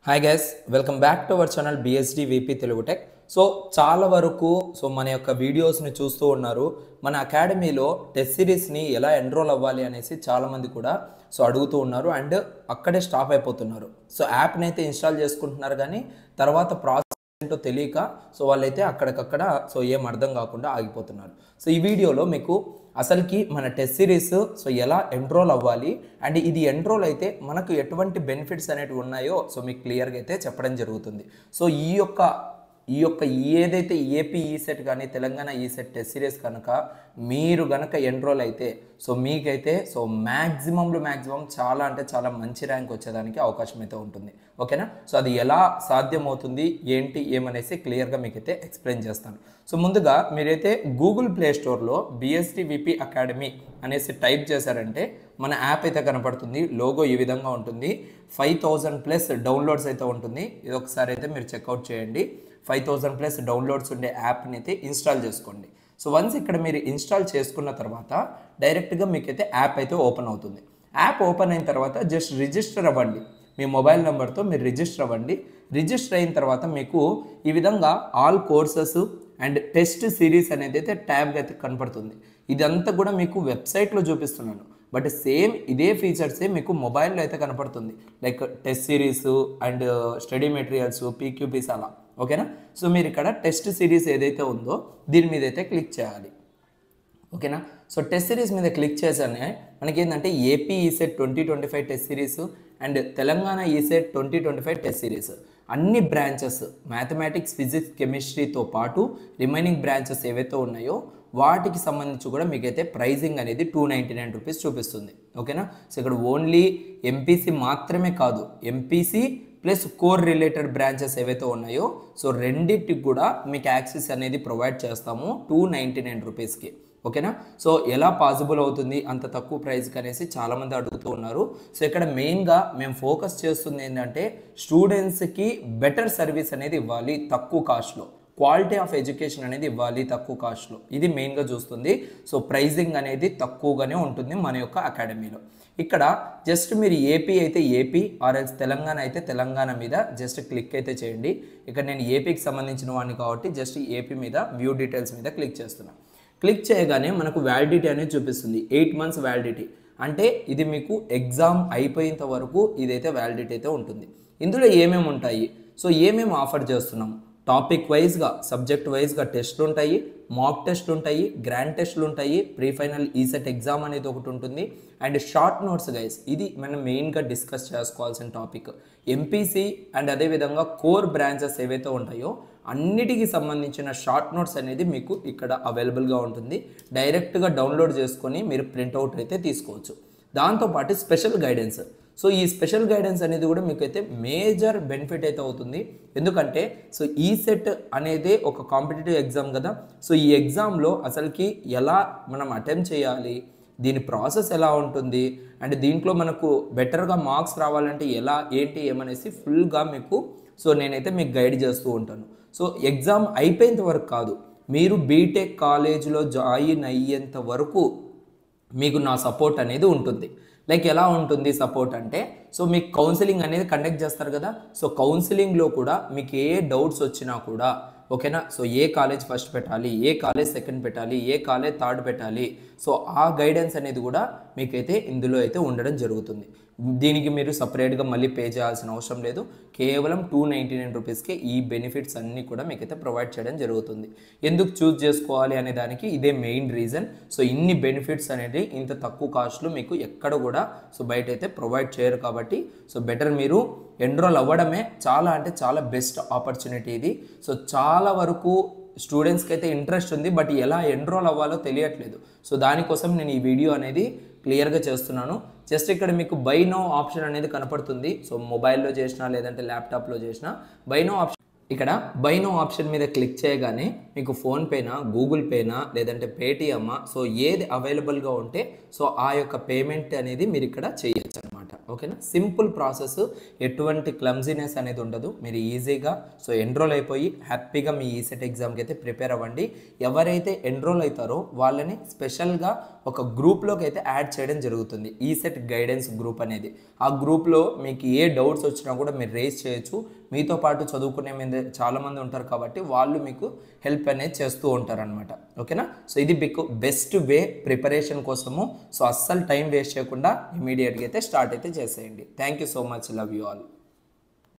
Hi guys, welcome back to our channel BSD VP Telugu tech. So చాలా వరకు మన యొక్క వీడియోస్ని చూస్తూ ఉన్నారు. మన అకాడమీలో టెస్ట్ సిరీస్ని ఎలా ఎన్రోల్ అవ్వాలి అనేసి చాలామంది కూడా అడుగుతూ ఉన్నారు అండ్ అక్కడే స్టాప్ అయిపోతున్నారు. సో యాప్ని అయితే ఇన్స్టాల్ చేసుకుంటున్నారు కానీ తర్వాత ప్రాసెస్ ఏంటో తెలియక వాళ్ళైతే అక్కడికక్కడ ఏం అర్థం కాకుండా ఆగిపోతున్నారు. సో ఈ వీడియోలో మీకు అసలుకి మన టెస్ట్ సిరీస్ ఎలా ఎన్రోల్ అవ్వాలి అండ్ ఇది ఎన్రోల్ అయితే మనకు ఎటువంటి బెనిఫిట్స్ అనేవి ఉన్నాయో మీకు క్లియర్గా అయితే చెప్పడం జరుగుతుంది. సో ఈ యొక్క ఏదైతే ఏపీ ఈసెట్ కానీ తెలంగాణ ఈసెట్ టెస్ట్ సిరీస్ కనుక మీరు గనక ఎన్రోల్ అయితే మీకైతే మ్యాక్సిమం చాలా అంటే చాలా మంచి ర్యాంక్ వచ్చేదానికి అవకాశం అయితే ఉంటుంది. ఓకేనా? సో అది ఎలా సాధ్యమవుతుంది ఏంటి ఏమనేసి క్లియర్గా మీకైతే ఎక్స్ప్లెయిన్ చేస్తాను. సో ముందుగా మీరైతే గూగుల్ ప్లే స్టోర్లో బిఎస్డి విపి అకాడమీ అనేసి టైప్ చేశారంటే మన యాప్ అయితే కనపడుతుంది. లోగో ఈ విధంగా ఉంటుంది. 5000+ డౌన్లోడ్స్ అయితే ఉంటుంది. ఇది ఒకసారి అయితే మీరు చెక్అవుట్ చేయండి. 5000+ డౌన్లోడ్స్ ఉండే యాప్ని అయితే ఇన్స్టాల్ చేసుకోండి. సో వన్స్ ఇక్కడ మీరు ఇన్స్టాల్ చేసుకున్న తర్వాత డైరెక్ట్గా మీకైతే యాప్ అయితే ఓపెన్ అవుతుంది. యాప్ ఓపెన్ అయిన తర్వాత జస్ట్ రిజిస్టర్ అవ్వండి. మీ మొబైల్ నెంబర్తో మీరు రిజిస్టర్ అవ్వండి. రిజిస్టర్ అయిన తర్వాత మీకు ఈ విధంగా all courses and test series అనేది అయితే ట్యాబ్గా అయితే కనపడుతుంది. ఇదంతా కూడా మీకు వెబ్సైట్లో చూపిస్తున్నాను, బట్ సేమ్ ఇదే ఫీచర్సే మీకు మొబైల్లో అయితే కనపడుతుంది. Like test series and study materials, PQPs అలా. ఓకేనా? సో మీరు ఇక్కడ టెస్ట్ సిరీస్ ఏదైతే ఉందో దీని మీద అయితే క్లిక్ చేయాలి. ఓకేనా? సో టెస్ట్ సిరీస్ మీద క్లిక్ చేశానే మనకి ఏంటంటే AP ECET 2025 test series and Telangana ECET 2025 test series అన్ని బ్రాంచెస్ మ్యాథమెటిక్స్, ఫిజిక్స్, కెమిస్ట్రీతో పాటు రిమైనింగ్ బ్రాంచెస్ ఏవైతే ఉన్నాయో వాటికి సంబంధించి కూడా మీకైతే ప్రైజింగ్ అనేది 299 రూపీస్ చూపిస్తుంది. ఓకేనా? సో ఇక్కడ ఓన్లీ ఎంపీసీ మాత్రమే కాదు, MPC plus core related branches ఏవైతే ఉన్నాయో రెండింటికి కూడా మీకు యాక్సెస్ అనేది ప్రొవైడ్ చేస్తాము 299 రూపీస్కి. ఓకేనా? సో ఎలా పాసిబుల్ అవుతుంది అంత తక్కువ ప్రైస్కి అనేసి చాలామంది అడుగుతూ ఉన్నారు. సో ఇక్కడ మెయిన్గా మేము ఫోకస్ చేస్తుంది ఏంటంటే స్టూడెంట్స్కి బెటర్ సర్వీస్ అనేది ఇవ్వాలి తక్కువ కాస్ట్లో, క్వాలిటీ ఆఫ్ ఎడ్యుకేషన్ అనేది ఇవ్వాలి తక్కువ కాస్ట్లో. ఇది మెయిన్గా చూస్తుంది. సో ప్రైజింగ్ అనేది తక్కువగానే ఉంటుంది మన యొక్క అకాడమీలో. ఇక్కడ జస్ట్ మీరు ఏపీ అయితే ఏపీ ఆర్ఎల్స్ తెలంగాణ అయితే తెలంగాణ మీద జస్ట్ క్లిక్ అయితే చేయండి. ఇక్కడ నేను ఏపీకి సంబంధించిన వాడిని కాబట్టి జస్ట్ ఏపీ మీద వ్యూ డీటెయిల్స్ మీద క్లిక్ చేస్తున్నాను. క్లిక్ చేయగానే మనకు వ్యాలిడిటీ అనేది చూపిస్తుంది. 8 months వ్యాలిడిటీ. అంటే ఇది మీకు ఎగ్జామ్ అయిపోయేంత వరకు ఇదైతే వ్యాలిడిటీ అయితే ఉంటుంది. ఇందులో ఏమేమి ఉంటాయి, ఏమేమి ఆఫర్ చేస్తున్నాము, టాపిక్ వైజ్గా సబ్జెక్ట్ వైజ్గా టెస్ట్లు ఉంటాయి, మాక్ టెస్ట్లు ఉంటాయి, గ్రాండ్ టెస్ట్లు ఉంటాయి, ప్రీ ఫైనల్ ఈసెట్ ఎగ్జామ్ అనేది ఒకటి ఉంటుంది అండ్ షార్ట్ నోట్స్ గైస్. ఇది మనం మెయిన్గా డిస్కస్ చేసుకోవాల్సిన టాపిక్. ఎంపీసీ అండ్ అదేవిధంగా కోర్ బ్రాంచెస్ ఏవైతే ఉంటాయో అన్నిటికీ సంబంధించిన షార్ట్ నోట్స్ అనేది మీకు ఇక్కడ అవైలబుల్గా ఉంటుంది. డైరెక్ట్గా డౌన్లోడ్ చేసుకొని మీరు ప్రింట్అవుట్ అయితే తీసుకోవచ్చు. దాంతోపాటు స్పెషల్ గైడెన్స్. ఈ స్పెషల్ గైడెన్స్ అనేది కూడా మీకైతే మేజర్ బెనిఫిట్ అయితే అవుతుంది. ఎందుకంటే ఈసెట్ అనేది ఒక కాంపిటేటివ్ ఎగ్జామ్ కదా. ఈ ఎగ్జామ్లో అసలుకి ఎలా మనం అటెంప్ట్ చేయాలి, దీని ప్రాసెస్ ఎలా ఉంటుంది అండ్ దీంట్లో మనకు బెటర్గా మార్క్స్ రావాలంటే ఎలా ఏంటి ఏమనేసి ఫుల్గా మీకు నేనైతే మీకు గైడ్ చేస్తూ ఉంటాను. ఎగ్జామ్ అయిపోయేంత వరకు కాదు, మీరు బీటెక్ కాలేజ్లో జాయిన్ అయ్యేంత వరకు మీకు నా సపోర్ట్ అనేది ఉంటుంది. లైక్ ఎలా ఉంటుంది సపోర్ట్ అంటే మీకు కౌన్సిలింగ్ అనేది కండక్ట్ చేస్తారు కదా. కౌన్సిలింగ్లో కూడా మీకు ఏ డౌట్స్ వచ్చినా కూడా ఓకేనా. ఏ కాలేజ్ ఫస్ట్ పెట్టాలి, ఏ కాలేజ్ సెకండ్ పెట్టాలి, ఏ కాలేజ్ థర్డ్ పెట్టాలి, ఆ గైడెన్స్ అనేది కూడా మీకైతే ఇందులో అయితే ఉండడం జరుగుతుంది. దీనికి మీరు సపరేట్గా మళ్ళీ పే చేయాల్సిన అవసరం లేదు. కేవలం 299 రూపీస్కే ఈ బెనిఫిట్స్ అన్నీ కూడా మీకైతే ప్రొవైడ్ చేయడం జరుగుతుంది. ఎందుకు చూస్ చేసుకోవాలి అనే దానికి ఇదే మెయిన్ రీజన్. ఇన్ని బెనిఫిట్స్ అనేది ఇంత తక్కువ కాస్ట్లో మీకు ఎక్కడ కూడా బయట అయితే ప్రొవైడ్ చేయరు కాబట్టి బెటర్ మీరు ఎన్రోల్ అవ్వడమే చాలా అంటే చాలా బెస్ట్ ఆపర్చునిటీ ఇది. చాలా వరకు స్టూడెంట్స్కి అయితే ఇంట్రెస్ట్ ఉంది, బట్ ఎలా ఎన్రోల్ అవ్వాలో తెలియట్లేదు. దానికోసం నేను ఈ వీడియో అనేది క్లియర్గా చేస్తున్నాను. జస్ట్ ఇక్కడ మీకు బై నో ఆప్షన్ అనేది కనపడుతుంది. మొబైల్లో చేసినా లేదంటే ల్యాప్టాప్లో చేసినా బై నో ఆప్షన్. ఇక్కడ బై నో ఆప్షన్ మీద క్లిక్ చేయగానే మీకు ఫోన్పేనా, గూగుల్ పేనా లేదంటే పేటిఎమ్మా ఏది అవైలబుల్గా ఉంటే ఆ యొక్క పేమెంట్ అనేది మీరు ఇక్కడ చేయొచ్చు అనమాట. ఓకేనా. సింపుల్ ప్రాసెస్, ఎటువంటి క్లమ్జీనెస్ అనేది ఉండదు. మీరు ఈజీగా సో ఎన్రోల్ అయిపోయి హ్యాపీగా మీ ఈసెట్ ఎగ్జామ్కి అయితే ప్రిపేర్ అవ్వండి. ఎవరైతే ఎన్రోల్ అవుతారో వాళ్ళని స్పెషల్గా ఒక గ్రూప్లోకి అయితే యాడ్ చేయడం జరుగుతుంది, ఈసెట్ గైడెన్స్ గ్రూప్ అనేది. ఆ గ్రూప్లో మీకు ఏ డౌట్స్ వచ్చినా కూడా మీరు రేస్ చేయొచ్చు. మీతో పాటు చదువుకునే మీద చాలామంది ఉంటారు కాబట్టి వాళ్ళు మీకు హెల్ప్ అనేది చేస్తూ ఉంటారనమాట. ఓకేనా. సో ఇది మీకు బెస్ట్ వే ప్రిపరేషన్ కోసము. సో అస్సలు టైం వేస్ట్ చేయకుండా ఇమీడియట్గా అయితే స్టార్ట్ అయితే చేసేయండి. Thank you so much. Love you all.